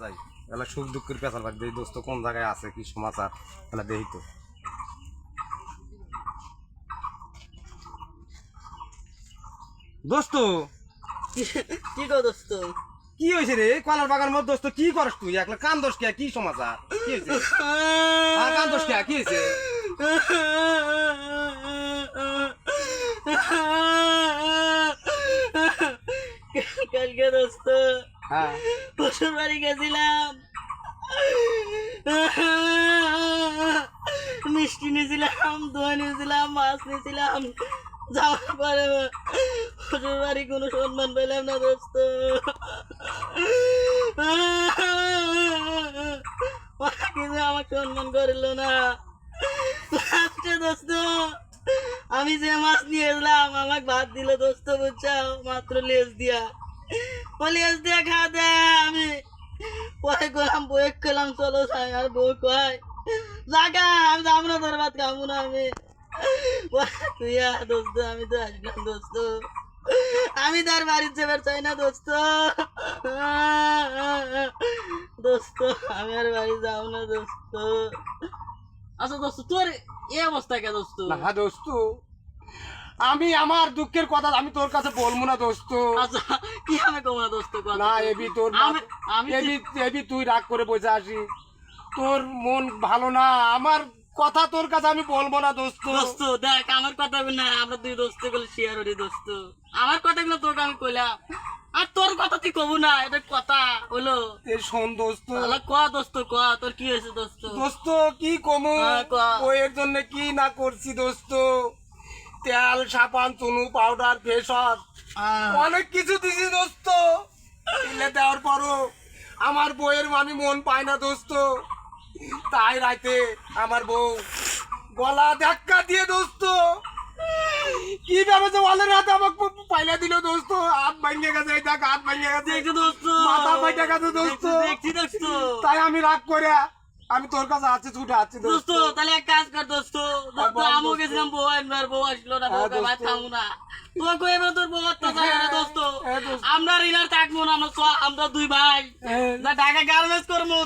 যাই এলা সুখ দুঃখের পেছাল বাদ দেই দোস্ত কোন জায়গায় আছে কি সমাচার এলা দেখি তো। দোস্ত কি গো দোস্ত? কি হয়েছে রে কলার বাগান মধ্যে দোস্ত কি করস তুই একলা কান দোষ কে কি সমাচার কি হয়েছে আর কান দোষ কে কি হয়েছে কালকে দোস্ত হ্যাঁ শ্বশুর বাড়ি গেছিলাম, মিষ্টি নিয়েছিলাম, দই নিয়েছিলাম, মাছ নিয়েছিলাম, যাওয়ার পরে শ্বশুর বাড়ি কোনো সম্মান পেলাম না দোস্ত। কিন্তু আমাকে সম্মান করিল না। লাস্টে দোস্ত আমি যে মাছ নিয়ে এলাম আমাকে ভাত দিল দোস্ত, বুঝছাও, মাত্র লেজ দিয়া। ও লেজ দিয়া খাওয়া দেয় আমি পরে গেলাম বই খেলাম, চলো যাই। আর বই কয় জাগা আমি যাবো না, তোর ভাত খাবো না আমি। তুই দোস্ত আমি তো আসলাম দোস্ত, আমি তার বাড়ির যাবার চাই না দোস্ত। দোস্ত আমি আর বাড়ি যাবো না দোস্ত। আচ্ছা দোস্ত তোর এই অবস্থা কে দোস্ত? না দোস্ত আমি আমার দুঃখের কথা আমি তোর কাছে বলবো না দোস্ত। আচ্ছা কি আমি কমো না দোস্ত? না এবি তোর এবি তুই রাগ করে বসে আসি, তোর মন ভালো না, আমার কথা তোর কাছে আমি বলবো না দোস্ত। দোস্ত দেখ আমার কথা না, আমরা দুই দোস্ত গুলো শেয়ার করি দোস্ত, আমার কথাগুলো তোকে আমি কইলাম আর তোর কথা তুই কবু না, এটা কথা হলো। এ শোন দোস্ত, ক দোস্ত ক তোর কি হয়েছে দোস্ত? দোস্ত কি কমু ওর জন্য কি না করছি দোস্ত, তেল সাবান চুনু পাউডার ফেসওয়াশ অনেক কিছু দিছি দোস্ত। এলে দেওয়ার পরও আমার বউয়ের আমি মন পায় না দোস্ত। তাই রাতে আমার বউ গলা ধাক্কা দিয়ে দোস্ত কি ভেবেছে ওয়ালের হাতে আমাকে পাইলা দিল দোস্ত। হাত ভাঙে গেছে, এই দেখ হাত ভাঙে গেছে দোস্ত, মাথা ফাইটা গেছে দোস্ত। দেখছি দোস্ত। তাই আমি রাগ করে আমি তোর কাছে আছি ছুটে আছি দোস্ত। তাহলে এক কাজ কর দোস্ত, আমিও গেছিলাম বউ আনবার, বউ আসলো না, বউ ভাত খাবো না, তোর কই এবার তোর বউ তো যায় না দোস্ত। আমরা রিনার থাকবো না, আমরা দুই ভাই ঢাকা গার্মেন্টস করবো।